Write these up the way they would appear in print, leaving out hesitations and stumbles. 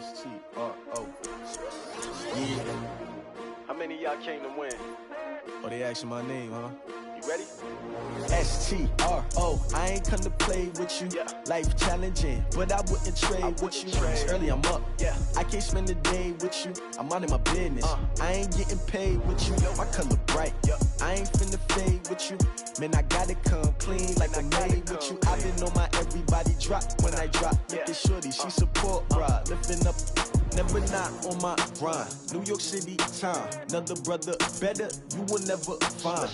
S-T-R-O. Yeah. How many of y'all came to win? Oh, they asking my name, huh? You ready? S-T-R-O. I ain't come to play with you. Yeah. Life challenging, but I wouldn't trade with you. It's early, I'm up. Yeah. I can't spend the day with you. I'm minding my business. I ain't getting paid with you. My color bright. Yeah. I ain't finna fade with you. Man, I gotta come clean like I'm made with you. I've been on my everybody drop when I drop. Look at shorty, she support ride. Lifting up, never not on my grind. New York City time. Another brother better, you will never find.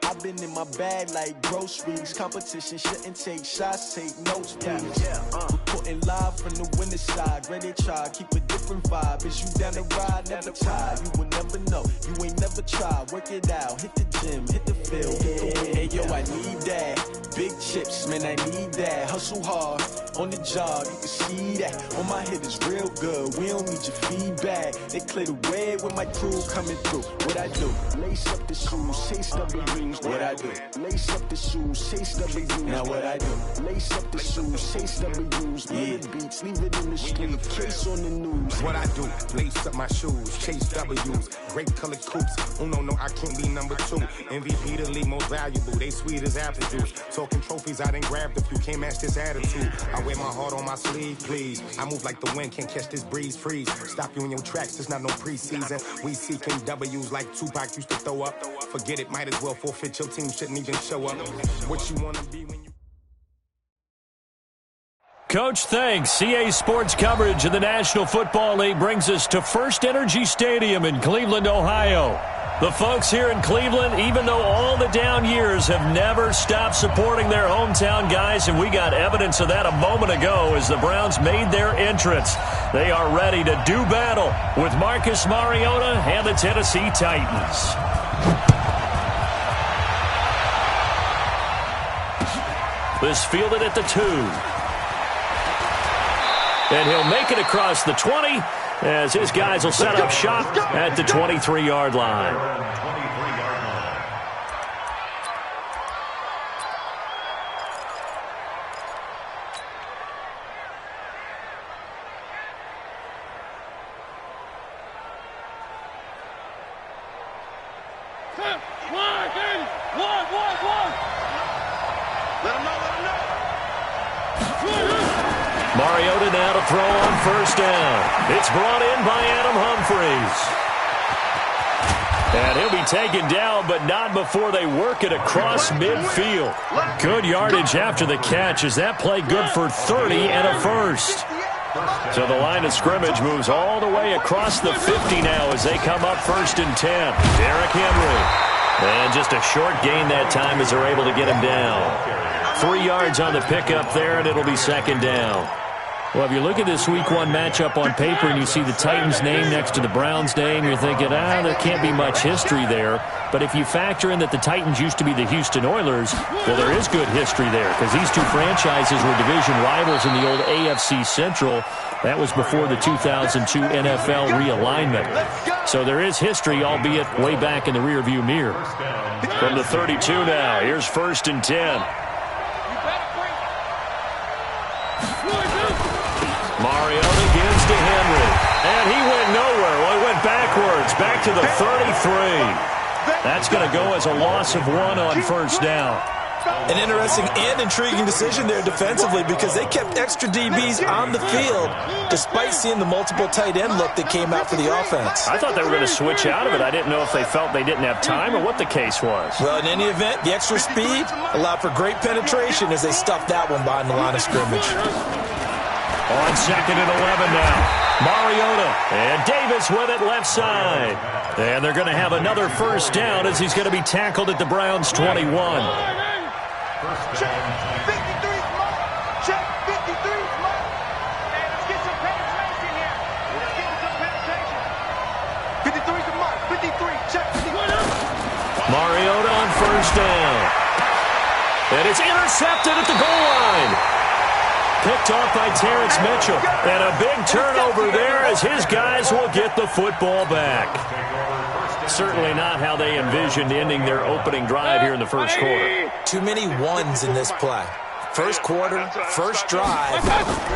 I've been in my bag like groceries. Competition shouldn't take shots, take notes, please. Reporting live from the winter side. Ready to try, keep a different vibe. Is you down the ride, never tired. You will never know, you ain't never tried. Work it out, hit the gym, hit the field, hit the wind. Hey yo, I need that. Big chips, man, I need that. Hustle hard, on the job, you can see that. On my head is real good, we don't need your feedback. They clear the way with my crew coming through. What I do? Lace up the shoes, chase W's. What I do? Lace up the shoes, chase W's. Now what I do? Lace up the shoes, chase W's. Yeah. Beats, leave it in the street, case on the news. What I do? Lace up my shoes, chase W's. Great colored coops. Oh no, I can't be number 2. MVP the league most valuable. They sweet as apple juice. Talking trophies, I didn't grab the few. Can't match this attitude. I wear my heart on my sleeve, please. I move like the wind, can't catch this breeze, freeze. Stop you in your tracks, there's not no preseason. We seeking W's like Tupac used to throw up. Forget it, might as well forfeit. Your team shouldn't even show up. What you wanna be when you... Coach, thanks. CA Sports coverage of the National Football League brings us to First Energy Stadium in Cleveland, Ohio. The folks here in Cleveland, even though all the down years, have never stopped supporting their hometown guys, and we got evidence of that a moment ago as the Browns made their entrance. They are ready to do battle with Marcus Mariota and the Tennessee Titans. This fielded at the 2. And he'll make it across the 20 as his guys will set up shop at the 23-yard line. Mariota now to throw on first down. It's brought in by Adam Humphries. And he'll be taken down, but not before they work it across midfield. Good yardage after the catch as that play good for 30 and a first. So the line of scrimmage moves all the way across the 50 now as they come up 1st and 10. Derrick Henry. And just a short gain that time as they're able to get him down. 3 yards on the pickup there, and it'll be 2nd down. Well, if you look at this Week 1 matchup on paper and you see the Titans' name next to the Browns' name, you're thinking, there can't be much history there. But if you factor in that the Titans used to be the Houston Oilers, well, there is good history there because these two franchises were division rivals in the old AFC Central. That was before the 2002 NFL realignment. So there is history, albeit way back in the rearview mirror. From the 32 now, here's 1st and 10. Mariota gives to Henry, and he went nowhere. Well, he went backwards, back to the 33. That's going to go as a loss of 1 on 1st down. An interesting and intriguing decision there defensively because they kept extra DBs on the field despite seeing the multiple tight end look that came out for the offense. I thought they were going to switch out of it. I didn't know if they felt they didn't have time or what the case was. Well, in any event, the extra speed allowed for great penetration as they stuffed that one behind the line of scrimmage. On 2nd and 11 now. Mariota and Davis with it left side. And they're going to have another 1st down as he's going to be tackled at the Browns' 21. Check 53 mark. Check 53 mark. Hey, let's get some penetration here. Let's get some penetration. 53's the mark. 53. Check 53. Mariota on 1st down. And it's intercepted at the goal line. Picked off by Terrence Mitchell. And a big turnover there as his guys will get the football back. Certainly not how they envisioned ending their opening drive here in the 1st quarter. Too many ones in this play. First quarter, first drive,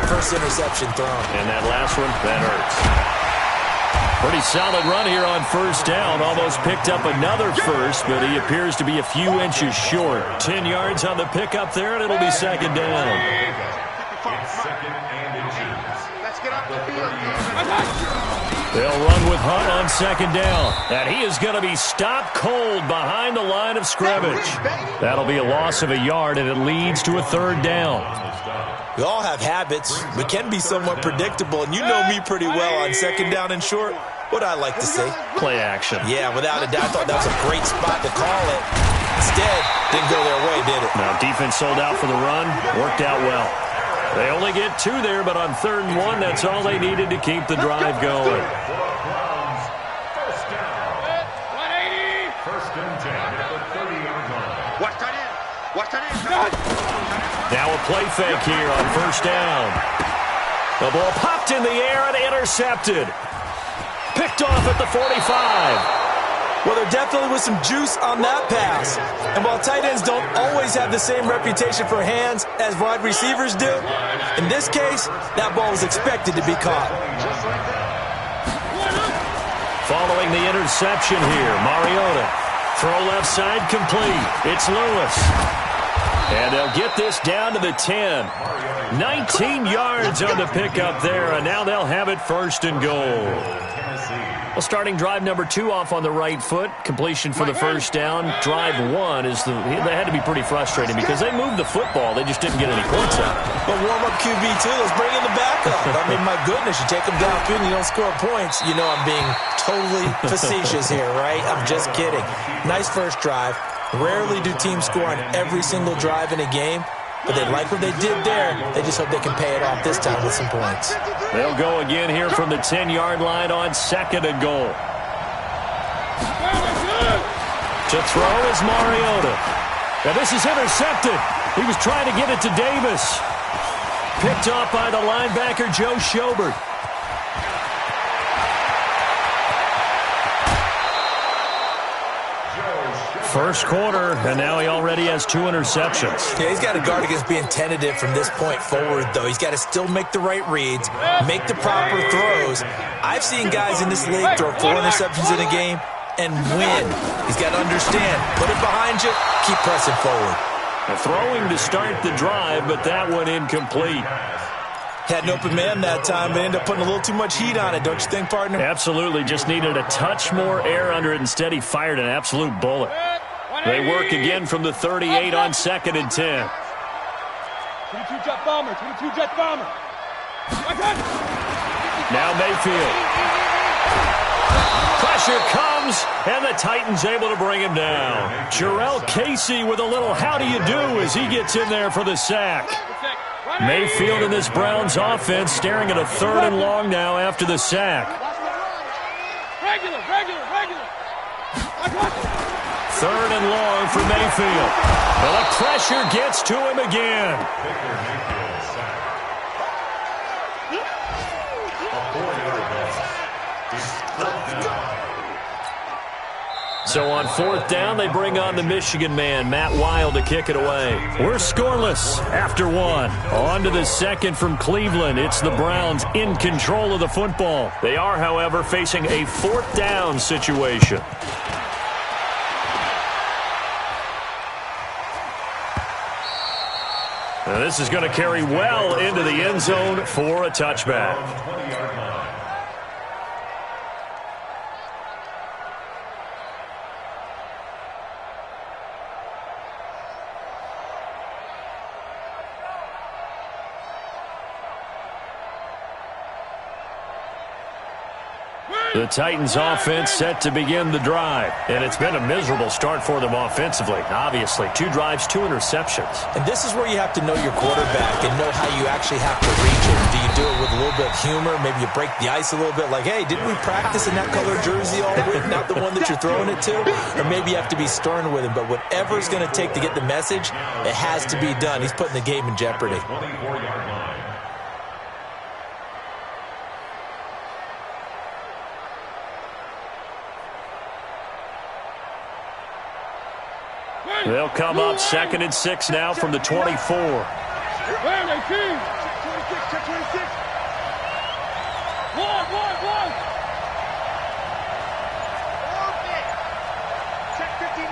first interception thrown. And that last one, that hurts. Pretty solid run here on first down. Almost picked up another first, but he appears to be a few inches short. 10 yards on the pickup there, and it'll be second down. They'll run with Hunt on second down. And he is going to be stopped cold behind the line of scrimmage. That'll be a loss of a yard, and it leads to a third down. We all have habits. We can be somewhat predictable, and you know me pretty well on second down and short. What I like to say? Play action. Yeah, without a doubt. I thought that was a great spot to call it. Instead, didn't go their way, did it? Now, defense sold out for the run. Worked out well. They only get 2 there, but on 3rd and 1, that's all they needed to keep the drive going. First and 10 at the 30-yard line. Watch that in. Watch that in. Now a play fake here on first down. The ball popped in the air and intercepted. Picked off at the 45. Well, there definitely was some juice on that pass. And while tight ends don't always have the same reputation for hands as wide receivers do, in this case, that ball was expected to be caught. Following the interception here, Mariota. Throw left side complete. It's Lewis. And they'll get this down to the 10. 19 yards on the pickup there, and now they'll have it first and goal. Well, starting drive number 2 off on the right foot. Completion for the first down. Drive 1 is they had to be pretty frustrating because they moved the football. They just didn't get any points out. But warm-up QB, too. Let's bring in the backup. I mean, my goodness, you take them downfield and you don't score points. You know I'm being totally facetious here, right? I'm just kidding. Nice first drive. Rarely do teams score on every single drive in a game. But they like what they did there. They just hope they can pay it off this time with some points. They'll go again here from the 10-yard line on second and goal. To throw is Mariota. Now this is intercepted. He was trying to get it to Davis. Picked off by the linebacker, Joe Schobert. First quarter, and now he already has 2 interceptions. Yeah, he's got to guard against being tentative from this point forward, though. He's got to still make the right reads, make the proper throws. I've seen guys in this league throw 4 interceptions in a game and win. He's got to understand, put it behind you, keep pressing forward. Throwing to start the drive, but that one incomplete. Had an open man that time, but ended up putting a little too much heat on it, don't you think, partner? Absolutely. Just needed a touch more air under it. Instead, he fired an absolute bullet. They work again from the 38 on second and 10. 22 jet bomber, 22 jet bomber. Now Mayfield. Pressure comes, and the Titans able to bring him down. Jarrell Casey with a little how do you do as he gets in there for the sack. Mayfield in this Browns offense staring at a 3rd and long now after the sack. Regular. 3rd and long for Mayfield. Well, the pressure gets to him again. So on 4th down, they bring on the Michigan man, Matt Wild, to kick it away. We're scoreless after 1. On to the second from Cleveland. It's the Browns in control of the football. They are, however, facing a 4th down situation. Now this is going to carry well into the end zone for a touchback. The Titans offense set to begin the drive, and it's been a miserable start for them offensively. Obviously, 2 drives, 2 interceptions. And this is where you have to know your quarterback and know how you actually have to reach him. Do you do it with a little bit of humor? Maybe you break the ice a little bit, like, hey, didn't we practice in that color jersey all week, not the one that you're throwing it to? Or maybe you have to be stern with him, but whatever it's going to take to get the message, it has to be done. He's putting the game in jeopardy. They'll come up 2nd and 6 now from the 24. Check 26. One. Check 59.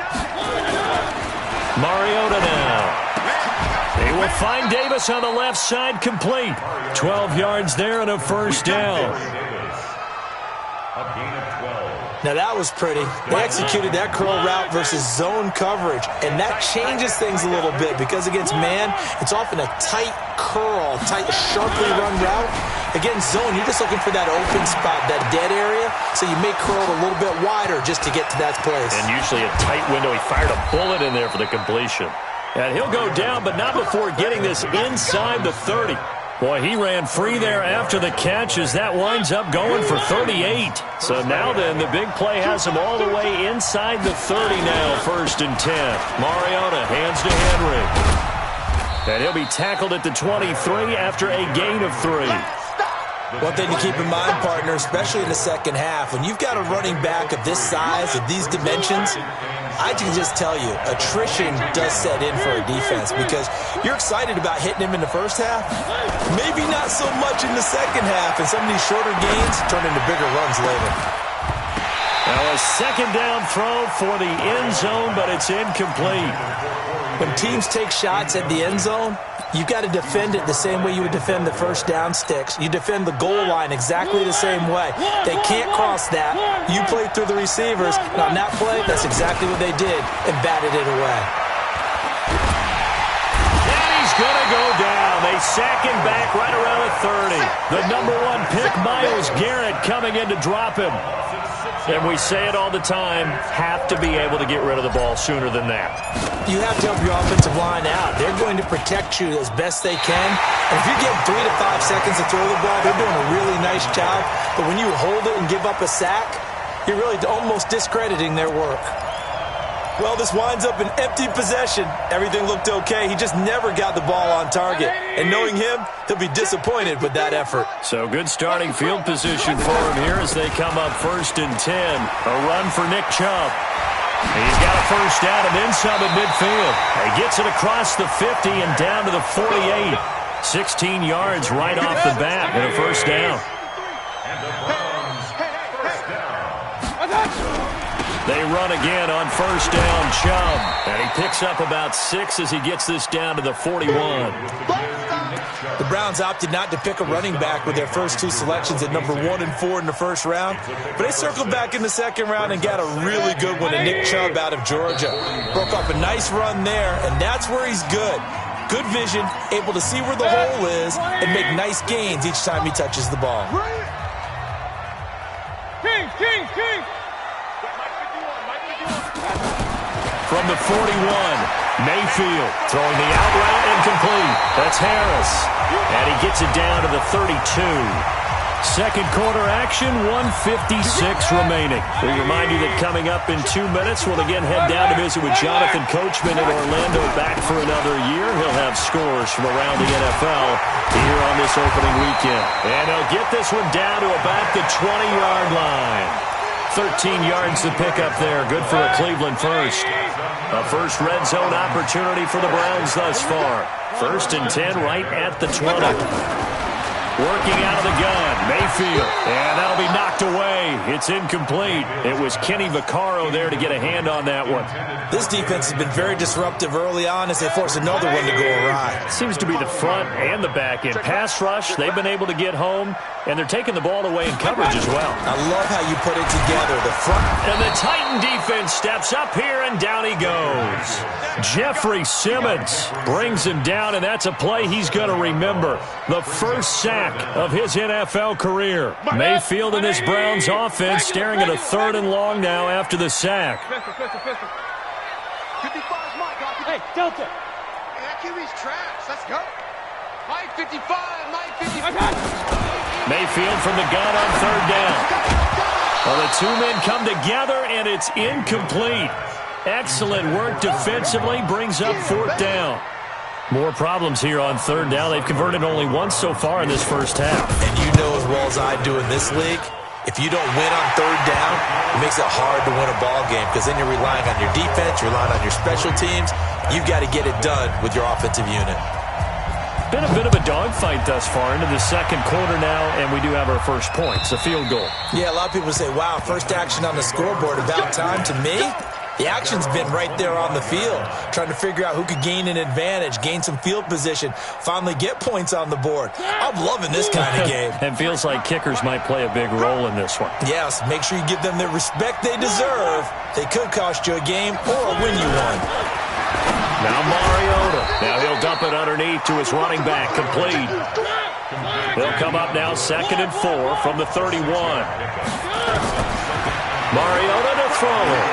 Mariota now. They will find Davis on the left side, complete. 12 yards there and a first down. Now that was pretty. They executed that curl route versus zone coverage, and that changes things a little bit because against man, it's often a tight curl, tight, sharply run route. Against zone, you're just looking for that open spot, that dead area, so you may curl it a little bit wider just to get to that place. And usually a tight window. He fired a bullet in there for the completion. And he'll go down, but not before getting this inside the 30. Boy, he ran free there after the catch as that winds up going for 38. So now then, the big play has him all the way inside the 30 now, 1st and 10. Mariota hands to Henry. And he'll be tackled at the 23 after a gain of 3. One thing to keep in mind, partner, especially in the second half, when you've got a running back of this size, of these dimensions, I can just tell you, attrition does set in for a defense because you're excited about hitting him in the first half, maybe not so much in the second half, and some of these shorter gains turn into bigger runs later. Now a second down throw for the end zone, but it's incomplete. When teams take shots at the end zone, you've got to defend it the same way you would defend the first down sticks. You defend the goal line exactly the same way. They can't cross that. You play through the receivers. And on that play, that's exactly what they did and batted it away. And he's going to go down. They sack him back right around the 30. The number 1 pick, Myles Garrett, coming in to drop him. And we say it all the time, have to be able to get rid of the ball sooner than that. You have to help your offensive line out. They're going to protect you as best they can. And if you get 3 to 5 seconds to throw the ball, they're doing a really nice job. But when you hold it and give up a sack, you're really almost discrediting their work. Well, this winds up an empty possession. Everything looked okay. He just never got the ball on target. And knowing him, he'll be disappointed with that effort. So good starting field position for him here as they come up 1st and 10. A run for Nick Chubb. He's got a first down and then some at midfield. He gets it across the 50 and down to the 48. 16 yards right off the bat and a first down. They run again on first down, Chubb. And he picks up about 6 as he gets this down to the 41. The Browns opted not to pick a running back with their first 2 selections at number 1 and 4 in the first round. But they circled back in the second round and got a really good one in Nick Chubb out of Georgia. Broke up a nice run there, and that's where he's good. Good vision, able to see where the hole is, and make nice gains each time he touches the ball. King. From the 41, Mayfield throwing the out route incomplete. That's Harris. And he gets it down to the 32. Second quarter action, 1:56 remaining. We remind you that coming up in 2 minutes, we'll again head down to visit with Jonathan Coachman in Orlando, back for another year. He'll have scores from around the NFL here on this opening weekend. And he'll get this one down to about the 20-yard line. 13 yards to pick up there. Good for a Cleveland first. A first red zone opportunity for the Browns thus far. 1st and 10 right at the 20. Working out of the gun, Mayfield. And that'll be knocked away. It's incomplete. It was Kenny Vaccaro there to get a hand on that one. This defense has been very disruptive early on as they force another one to go awry. Seems to be the front and the back end. Pass rush, they've been able to get home, and they're taking the ball away in coverage as well. I love how you put it together. The front. And the Titan defense steps up here, and down he goes. Jeffrey Simmons brings him down, and that's a play he's going to remember. The first sack of his NFL career. Mayfield and this Browns offense staring at a 3rd and long now after the sack. Hey, Delta. Hey, that QB's trash. Let's go. Mike 55. Mayfield from the gun on 3rd down. Well, the 2 men come together, and it's incomplete. Excellent work defensively, brings up 4th down. More problems here on 3rd down. They've converted only once so far in this first half. And you know as well as I do in this league, if you don't win on 3rd down, it makes it hard to win a ball game because then you're relying on your defense, you're relying on your special teams. You've got to get it done with your offensive unit. Been a bit of a dogfight thus far into the second quarter now, and we do have our first points, a field goal. Yeah, a lot of people say, wow, first action on the scoreboard, about time. To me, the action's been right there on the field, trying to figure out who could gain an advantage, gain some field position, finally get points on the board. I'm loving this kind of game. And feels like kickers might play a big role in this one. Yes, make sure you give them the respect they deserve. They could cost you a game or win you one. Now Mariota. Now he'll dump it underneath to his running back. Complete. They'll come up now 2nd and 4 from the 31. Mariota to throw it.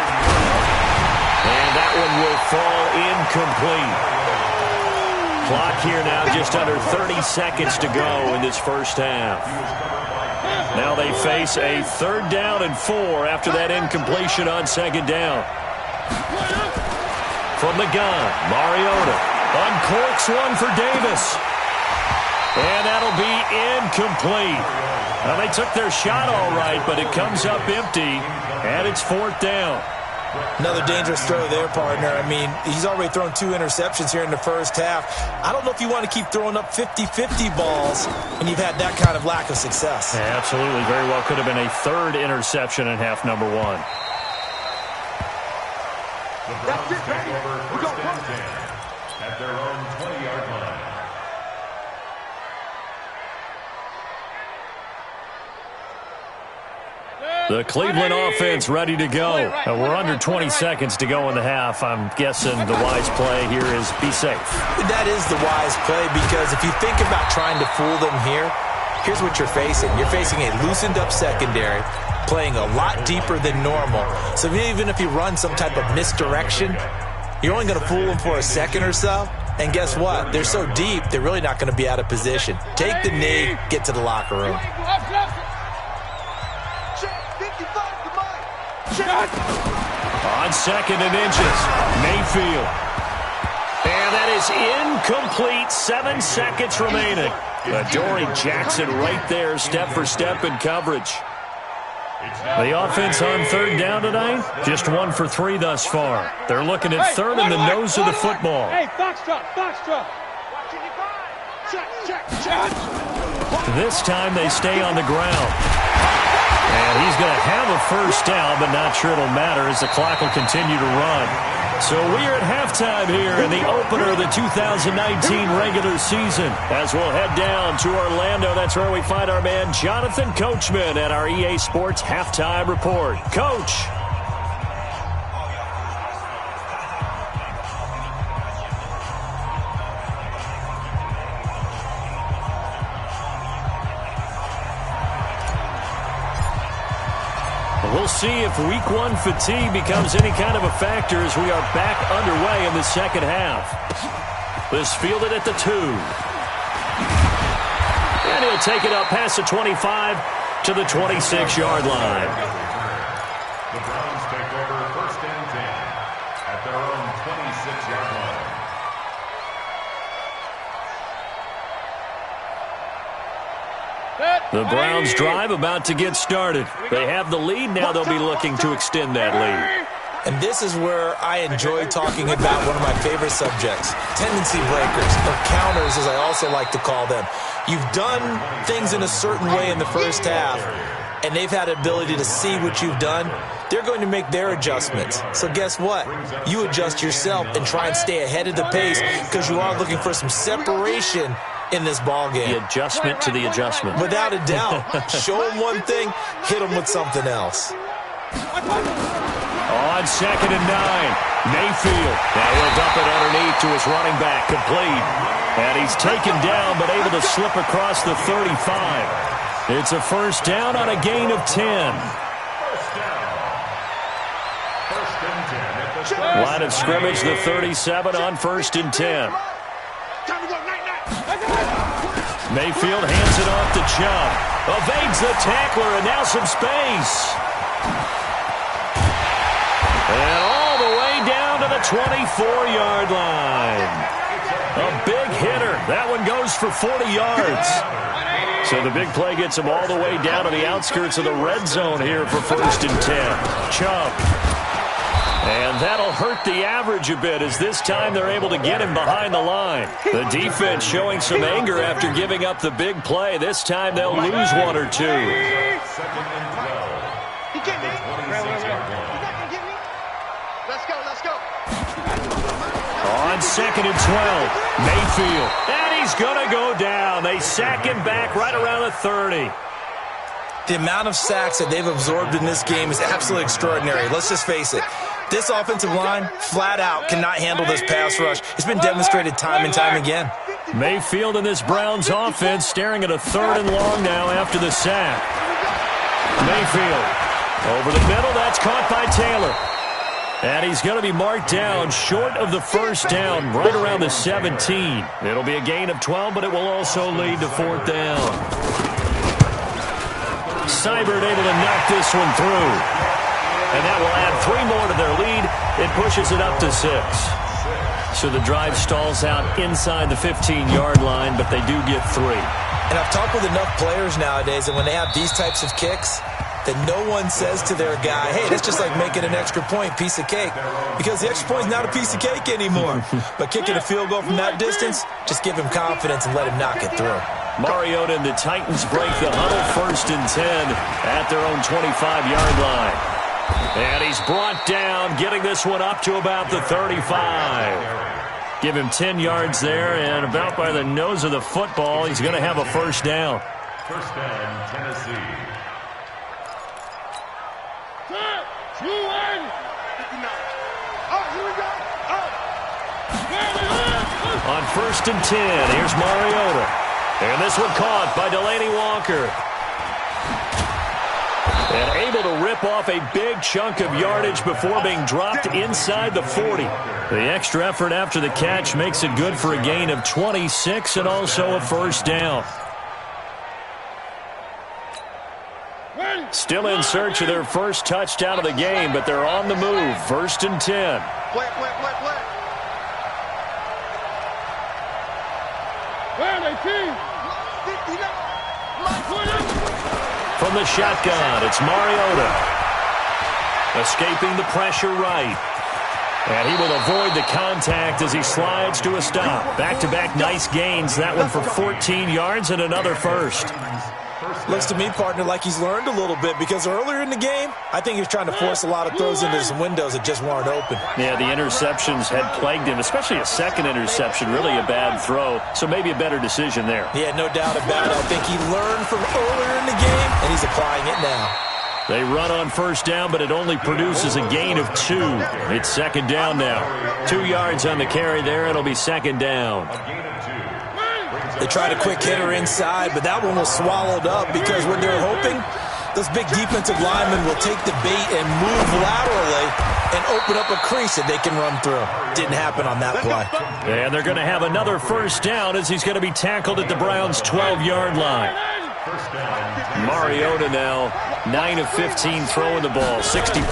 And that one will fall incomplete. Clock here now just under 30 seconds to go in this first half. Now they face a 3rd down and 4 after that incompletion on 2nd down. From the gun, Mariota uncorks one for Davis. And that'll be incomplete. Now, they took their shot all right, but it comes up empty, and it's 4th down. Another dangerous throw there, partner. I mean, he's already thrown 2 interceptions here in the first half. I don't know if you want to keep throwing up 50-50 balls when you've had that kind of lack of success. Yeah, absolutely. Very well could have been a 3rd interception in half number 1. That's it, baby. We're going at their own 20-yard line. The Cleveland offense ready to go. We're under 20 seconds to go in the half. I'm guessing the wise play here is be safe. That is the wise play, because if you think about trying to fool them here, here's what you're facing. You're facing a loosened-up secondary, playing a lot deeper than normal. So even if you run some type of misdirection, you're only going to fool them for a second or so. And guess what? They're so deep, they're really not going to be out of position. Take the knee, get to the locker room. On 2nd and inches, Mayfield. And that is incomplete. 7 seconds remaining. Adoree Jackson right there, step for step in coverage. The offense on 3rd down tonight, just 1 for 3 thus far. They're looking at 3rd in the nose of the football. Hey, box drop. Check. This time they stay on the ground. And he's going to have a first down, but not sure it'll matter as the clock will continue to run. So we are at halftime here in the opener of the 2019 regular season. As we'll head down to Orlando, that's where we find our man Jonathan Coachman at our EA Sports Halftime Report. Coach. We'll see if week 1 fatigue becomes any kind of a factor as we are back underway in the second half. This fielded at the 2. And he'll take it up past the 25 to the 26-yard line. The Browns take over 1st and 10 at their own 26-yard line. The Browns drive about to get started. They have the lead. Now they'll be looking to extend that lead. And this is where I enjoy talking about one of my favorite subjects, tendency breakers, or counters as I also like to call them. You've done things in a certain way in the first half, and they've had the ability to see what you've done. They're going to make their adjustments. So guess what? You adjust yourself and try and stay ahead of the pace because you are looking for some separation in this ball game. The adjustment to the adjustment. Without a doubt. Show them one thing, hit them with something else. On 2nd and 9, Mayfield. Now he'll dump it underneath to his running back, complete. And he's taken down but able to slip across the 35. It's a first down on a gain of 10. Line of scrimmage, the 37 on 1st and 10. Mayfield hands it off to Chubb. Evades the tackler, and now some space. And all the way down to the 24-yard line. A big hitter. That one goes for 40 yards. So the big play gets him all the way down to the outskirts of the red zone here for 1st and 10. Chubb. And that'll hurt the average a bit as this time they're able to get him behind the line. The defense showing some anger after giving up the big play. This time they'll lose one or two. Let's go. On 2nd and 12, Mayfield. And he's going to go down. They sack him back right around the 30. The amount of sacks that they've absorbed in this game is absolutely extraordinary. Let's just face it. This offensive line, flat out, cannot handle this pass rush. It's been demonstrated time and time again. Mayfield and this Browns offense staring at a 3rd and long now after the sack. Mayfield over the middle. That's caught by Taylor. And he's going to be marked down short of the first down, right around the 17. It'll be a gain of 12, but it will also lead to 4th down. Seibert able to knock this one through. And that will add 3 more to their lead. It pushes it up to 6. So the drive stalls out inside the 15-yard line, but they do get 3. And I've talked with enough players nowadays, and when they have these types of kicks, that no one says to their guy, hey, that's just like making an extra point, piece of cake. Because the extra point is not a piece of cake anymore. But kicking a field goal from that distance, just give him confidence and let him knock it through. Mariota and the Titans break the huddle 1st and 10 at their own 25-yard line. And he's brought down, getting this one up to about the 35. Give him 10 yards there, and about by the nose of the football, he's going to have a 1st down. 1st down, Tennessee. On 1st and 10, here's Mariota. And this one caught by Delaney Walker. And able to rip off a big chunk of yardage before being dropped inside the 40. The extra effort after the catch makes it good for a gain of 26 and also a 1st down. Still in search of their first touchdown of the game, but they're on the move. 1st and 10. Play. Where are they, team? From the shotgun, it's Mariota. Escaping the pressure right. And he will avoid the contact as he slides to a stop. Back-to-back nice gains. That one for 14 yards and another 1st. Looks to me, partner, like he's learned a little bit because earlier in the game, I think he was trying to force a lot of throws into some windows that just weren't open. Yeah, the interceptions had plagued him, especially a second interception, really a bad throw, so maybe a better decision there. Yeah, no doubt about it. I think he learned from earlier in the game, and he's applying it now. They run on 1st down, but it only produces a gain of 2. It's 2nd down now. 2 yards on the carry there. It'll be 2nd down. They tried a quick hitter inside, but that one was swallowed up because what they're hoping, those big defensive linemen will take the bait and move laterally and open up a crease that they can run through. Didn't happen on that play. And they're going to have another 1st down as he's going to be tackled at the Browns' 12-yard line. Mariota now 9 of 15 throwing the ball, 60%.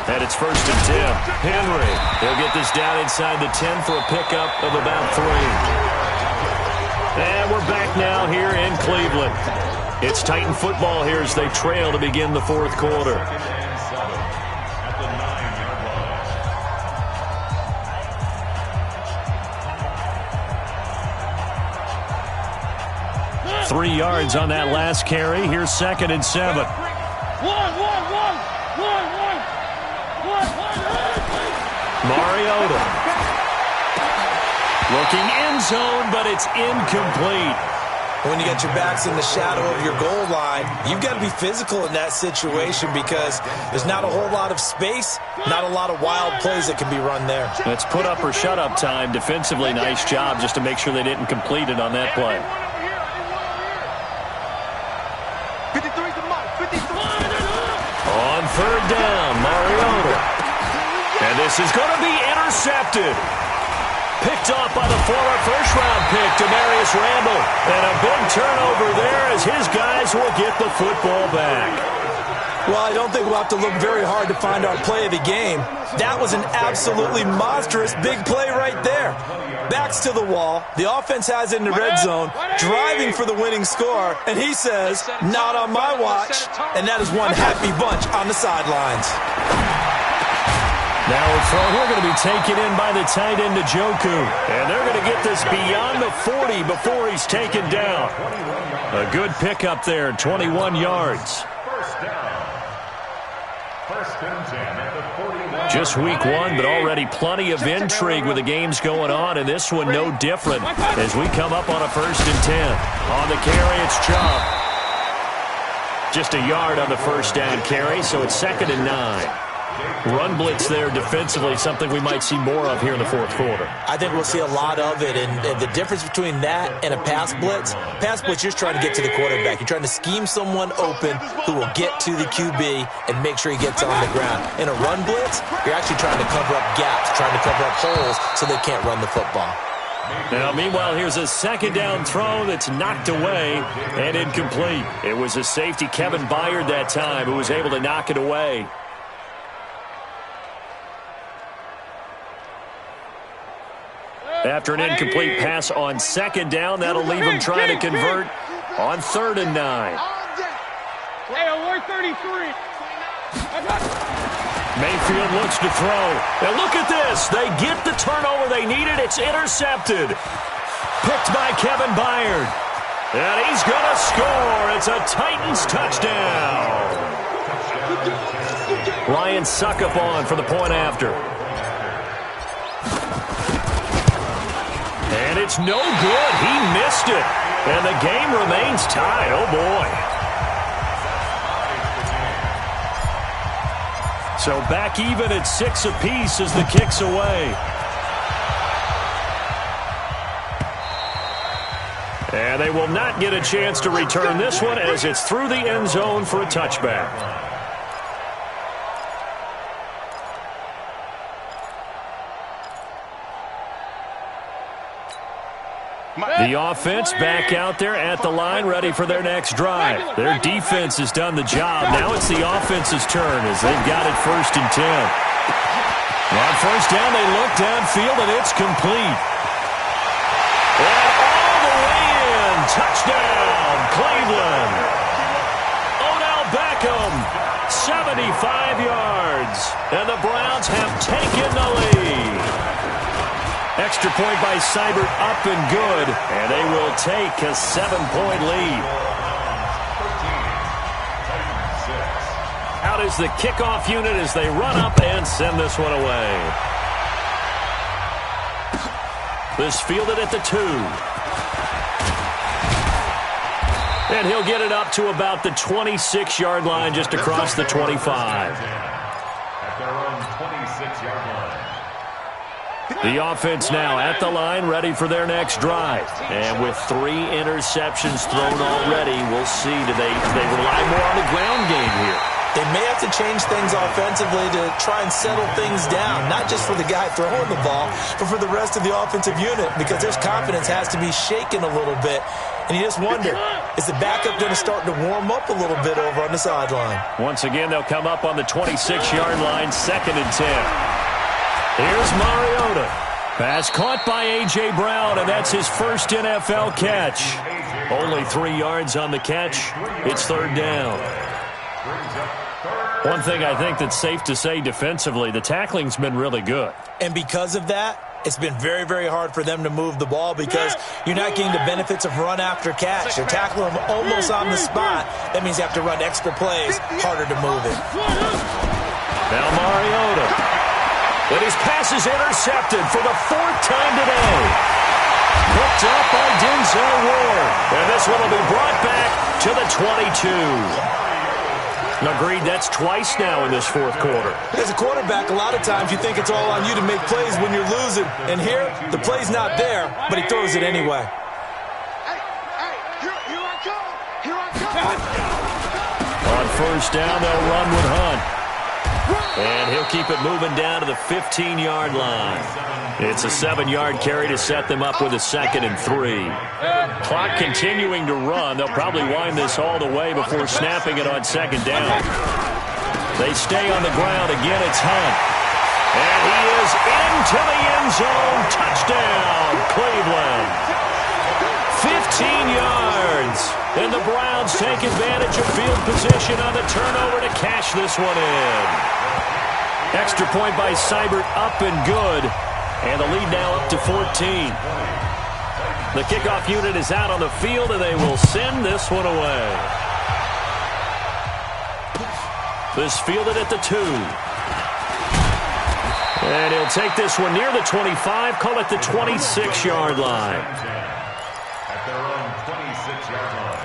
And it's 1st and 10. Henry, he'll get this down inside the 10 for a pickup of about 3. And we're back now here in Cleveland. It's Titan football here as they trail to begin the 4th quarter. 3 yards on that last carry. Here's 2nd and 7. Mariota. Looking end zone, but it's incomplete. When you got your backs in the shadow of your goal line, you've got to be physical in that situation because there's not a whole lot of space, not a lot of wild plays that can be run there. It's put up or shut up time. Defensively, nice job just to make sure they didn't complete it on that play. 53's the mark. 53. On 3rd down, Mariota. And this is going to be intercepted. Picked off by the former first-round pick, Demarius Randall. And a big turnover there as his guys will get the football back. Well, I don't think we'll have to look very hard to find our play of the game. That was an absolutely monstrous big play right there. Backs to the wall. The offense has it in the red zone, driving for the winning score. And he says, not on my watch. And that is one happy bunch on the sidelines. Now a throw here going to be taken in by the tight end, Njoku. And they're going to get this beyond the 40 before he's taken down. A good pickup there, 21 yards. Just week one, but already plenty of intrigue with the games going on, and this one no different as we come up on a 1st and 10. On the carry, it's Chubb. Just a yard on the first down carry, so it's 2nd and 9. Run blitz there defensively, something we might see more of here in the 4th quarter. I think we'll see a lot of it, and the difference between that and a pass blitz, you're just trying to get to the quarterback. You're trying to scheme someone open who will get to the QB and make sure he gets on the ground. In a run blitz, you're actually trying to cover up gaps, trying to cover up holes so they can't run the football. Now, meanwhile, here's a 2nd down throw that's knocked away and incomplete. It was a safety, Kevin Byard, that time, who was able to knock it away. After an incomplete pass on 2nd down, that'll leave him trying to convert on 3rd and 9. Hey, alert 33. Mayfield looks to throw. And look at this. They get the turnover they needed. It's intercepted. Picked by Kevin Byard. And he's going to score. It's a Titans touchdown. Ryan Suckup on for the point after. And it's no good. He missed it. And the game remains tied. Oh, boy. So back even at 6 apiece as the kick's away. And they will not get a chance to return this one as it's through the end zone for a touchback. The offense back out there at the line, ready for their next drive. Their defense has done the job. Now it's the offense's turn as they've got it 1st and 10. On 1st down, they look downfield, and it's complete. And all the way in. Touchdown, Cleveland. Odell Beckham, 75 yards. And the Browns have taken the lead. Extra point by Seibert, up and good, and they will take a 7-point lead. Out is the kickoff unit as they run up and send this one away. This fielded at the 2. And he'll get it up to about the 26-yard line, just across the 25. At their own 26-yard line. The offense now at the line, ready for their next drive. And with 3 interceptions thrown already, we'll see. Do they rely more on the ground game here? They may have to change things offensively to try and settle things down, not just for the guy throwing the ball, but for the rest of the offensive unit, because their confidence has to be shaken a little bit. And you just wonder, is the backup going to start to warm up a little bit over on the sideline? Once again, they'll come up on the 26-yard line, 2nd and 10. Here's Mariota. Pass caught by A.J. Brown, and that's his first NFL catch. Only 3 yards on the catch. It's 3rd down. One thing I think that's safe to say defensively, the tackling's been really good. And because of that, it's been very, very hard for them to move the ball because you're not getting the benefits of run after catch. You're tackling them almost on the spot. That means you have to run extra plays, harder to move it. Now Mariota. And his pass is intercepted for the 4th time today. Picked up by Denzel Ward. And this one will be brought back to the 22. Agreed, that's twice now in this 4th quarter. As a quarterback, a lot of times you think it's all on you to make plays when you're losing. And here, the play's not there, but he throws it anyway. Here I come. On 1st down, they'll run with Hunt. And he'll keep it moving down to the 15-yard line. It's a 7-yard carry to set them up with a 2nd and 3. Clock continuing to run. They'll probably wind this all the way before snapping it on 2nd down. They stay on the ground. Again, it's Hunt. And he is into the end zone. Touchdown, Cleveland. 15 yards. And the Browns take advantage of field position on the turnover to cash this one in. Extra point by Seibert, up and good. And the lead now up to 14. The kickoff unit is out on the field, and they will send this one away. This fielded at the 2. And he'll take this one near the 25, call it the 26-yard line. At their own 26-yard line.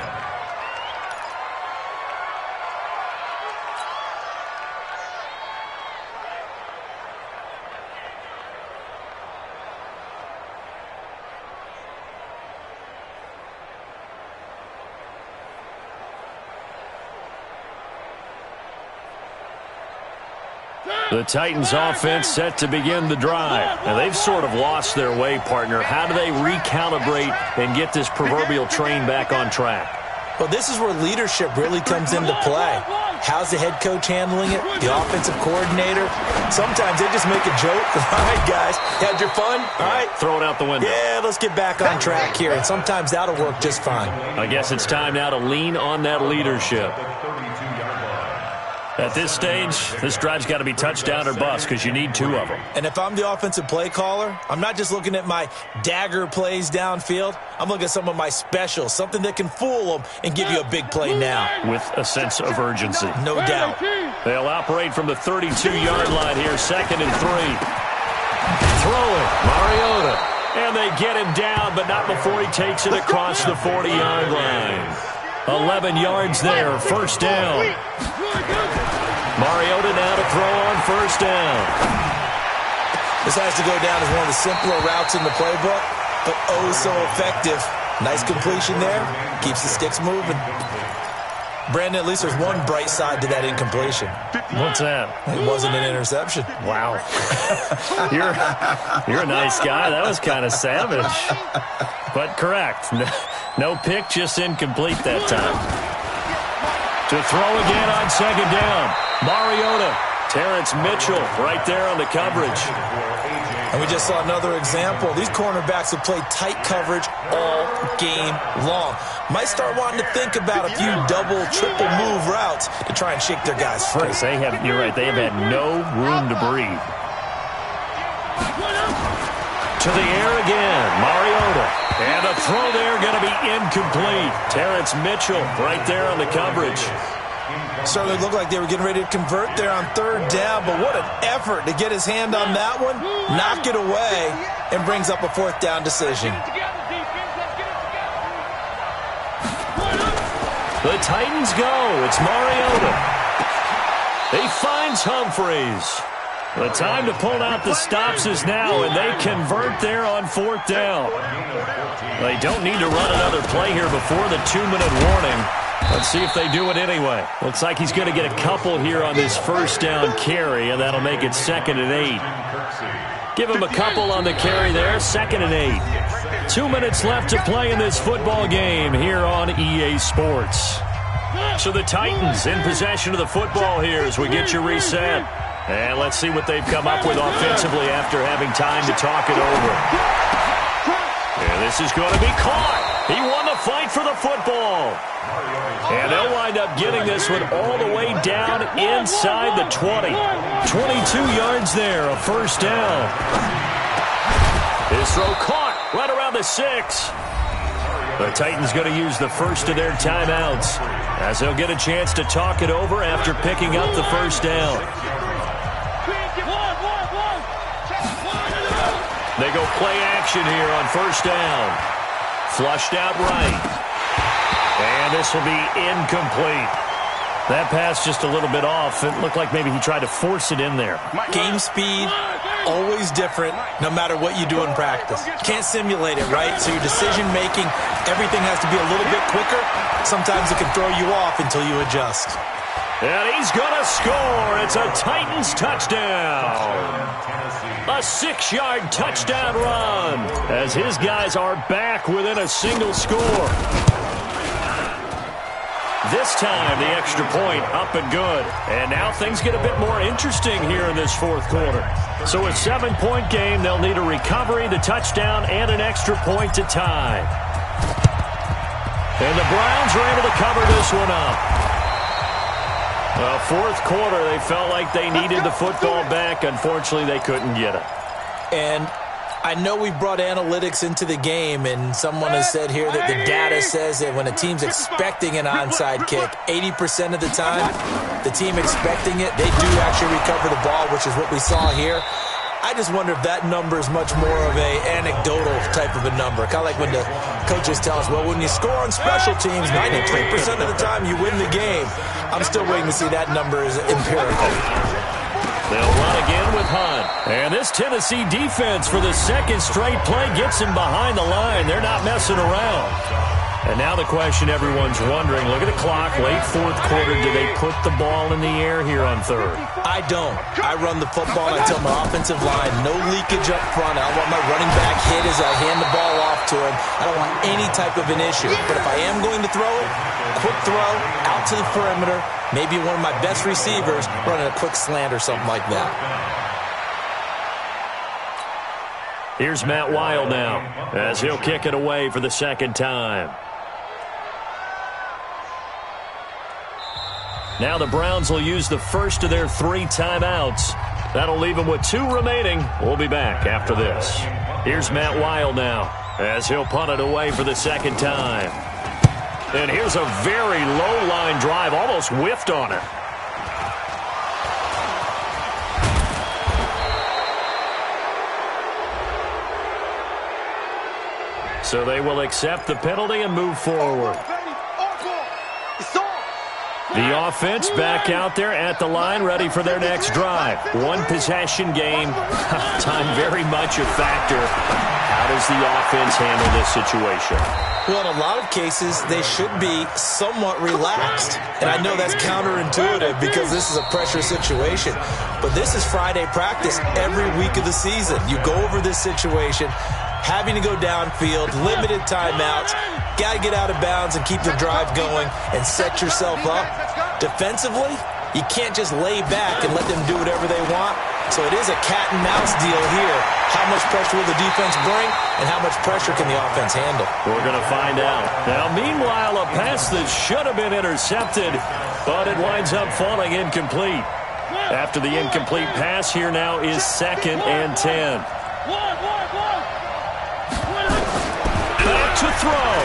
The Titans offense set to begin the drive. Now, they've sort of lost their way, partner. How do they recalibrate and get this proverbial train back on track? Well, this is where leadership really comes into play. How's the head coach handling it? The offensive coordinator? Sometimes they just make a joke. All right, guys, had your fun? All right. Throw it out the window. Yeah, let's get back on track here. And sometimes that'll work just fine. I guess it's time now to lean on that leadership. At this stage, this drive's got to be touchdown or bust because you need 2 of them. And if I'm the offensive play caller, I'm not just looking at my dagger plays downfield. I'm looking at some of my specials, something that can fool them and give you a big play now. With a sense of urgency. No doubt. They'll operate from the 32-yard line here, 2nd and 3. Throwing, Mariota. And they get him down, but not before he takes it across the 40-yard line. 11 yards there, 1st down. Mariota now to throw on 1st down. This has to go down as one of the simpler routes in the playbook, but oh so effective. Nice completion there. Keeps the sticks moving. Brandon, at least there's one bright side to that incompletion. What's that? It wasn't an interception. Wow. You're a nice guy. That was kind of savage. But correct. No pick, just incomplete that time. To throw again on 2nd down. Mariota. Terrence Mitchell right there on the coverage. And we just saw another example. These cornerbacks have played tight coverage all game long. Might start wanting to think about a few double, triple move routes to try and shake their guys free. You're right. They have had no room to breathe. To the air again. Mariota. And a throw there going to be incomplete. Terrence Mitchell right there on the coverage. Certainly looked like they were getting ready to convert there on 3rd down, but what an effort to get his hand on that one, knock it away, and brings up a 4th down decision. The Titans go. It's Mariota. He finds Humphreys. The time to pull out the stops is now, and they convert there on 4th down. They don't need to run another play here before the 2-minute warning. Let's see if they do it anyway. Looks like he's going to get a couple here on this 1st down carry, and that'll make it 2nd and 8. Give him a couple on the carry there, 2nd and 8. 2 minutes left to play in this football game here on EA Sports. So the Titans in possession of the football here as we get you reset. And let's see what they've come up with offensively after having time to talk it over. And this is going to be caught. He won the fight for the football. And they'll wind up getting this one all the way down inside the 20. 22 yards there, a 1st down. His throw caught right around the 6. The Titans going to use the first of their timeouts as they'll get a chance to talk it over after picking up the 1st down. They go play action here on 1st down. Flushed out right. And this will be incomplete. That pass just a little bit off. It looked like maybe he tried to force it in there. Game speed, always different, no matter what you do in practice. Can't simulate it, right? So your decision-making, everything has to be a little bit quicker. Sometimes it can throw you off until you adjust. And he's going to score. It's a Titans touchdown. A 6-yard touchdown run as his guys are back within a single score. This time, the extra point up and good. And now things get a bit more interesting here in this 4th quarter. So a 7-point game, they'll need a recovery, the touchdown, and an extra point to tie. And the Browns are able to cover this one up. Well, fourth quarter, they felt like they needed the football back. Unfortunately, they couldn't get it. And I know we brought analytics into the game, and someone has said here that the data says that when a team's expecting an onside kick, 80% of the time, the team expecting it, they do actually recover the ball, which is what we saw here. I just wonder if that number is much more of a anecdotal type of a number. Kind of like when the coaches tell us, well, when you score on special teams, 93% of the time you win the game. I'm still waiting to see that number is empirical. They'll run again with Hunt. And this Tennessee defense for the second straight play gets him behind the line. They're not messing around. And now the question everyone's wondering, look at the clock, late fourth quarter, do they put the ball in the air here on third? I don't. I run the football and I tell my offensive line, no leakage up front. I don't want my running back hit as I hand the ball off to him. I don't want any type of an issue. But if I am going to throw it, quick throw, out to the perimeter, maybe one of my best receivers running a quick slant or something like that. Here's Matt Wild now as he'll kick it away for the second time. Now the Browns will use the first of their 3 timeouts. That'll leave them with 2 remaining. We'll be back after this. Here's Matt Wild now as he'll punt it away for the second time. And here's a very low line drive, almost whiffed on it. So they will accept the penalty and move forward. The offense back out there at the line, ready for their next drive. One possession game. Time very much a factor. How does the offense handle this situation? Well, in a lot of cases, they should be somewhat relaxed. And I know that's counterintuitive because this is a pressure situation. But this is Friday practice every week of the season. You go over this situation, having to go downfield, limited timeouts, got to get out of bounds and keep the drive going and set yourself up. Defensively, you can't just lay back and let them do whatever they want. So it is a cat and mouse deal here. How much pressure will the defense bring and how much pressure can the offense handle? We're going to find out. Now, meanwhile, a pass that should have been intercepted, but it winds up falling incomplete. After the incomplete pass, here now is 2nd and 10. Back to throw.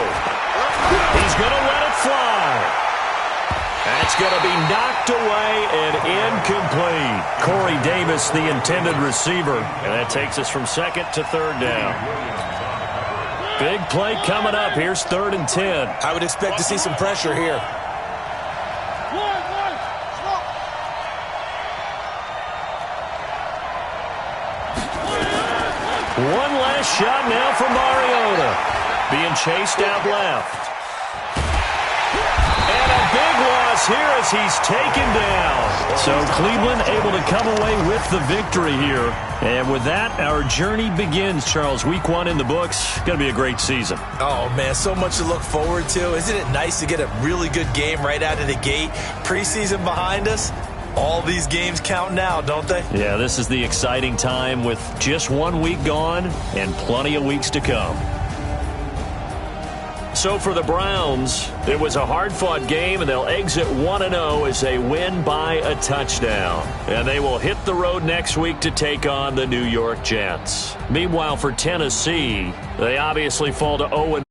He's going to let it fly. That's going to be knocked away and incomplete. Corey Davis, the intended receiver. And that takes us from 2nd to 3rd down. Big play coming up. Here's 3rd and 10. I would expect to see some pressure here. One last shot now from Mariota. Being chased out left. And a big loss here as he's taken down. So Cleveland able to come away with the victory here. And with that, our journey begins, Charles. Week 1 in the books. Going to be a great season. Oh, man, so much to look forward to. Isn't it nice to get a really good game right out of the gate? Preseason behind us. All these games count now, don't they? Yeah, this is the exciting time with just 1 week gone and plenty of weeks to come. So for the Browns, it was a hard-fought game, and they'll exit 1-0 as they win by a touchdown. And they will hit the road next week to take on the New York Jets. Meanwhile, for Tennessee, they obviously fall to 0-.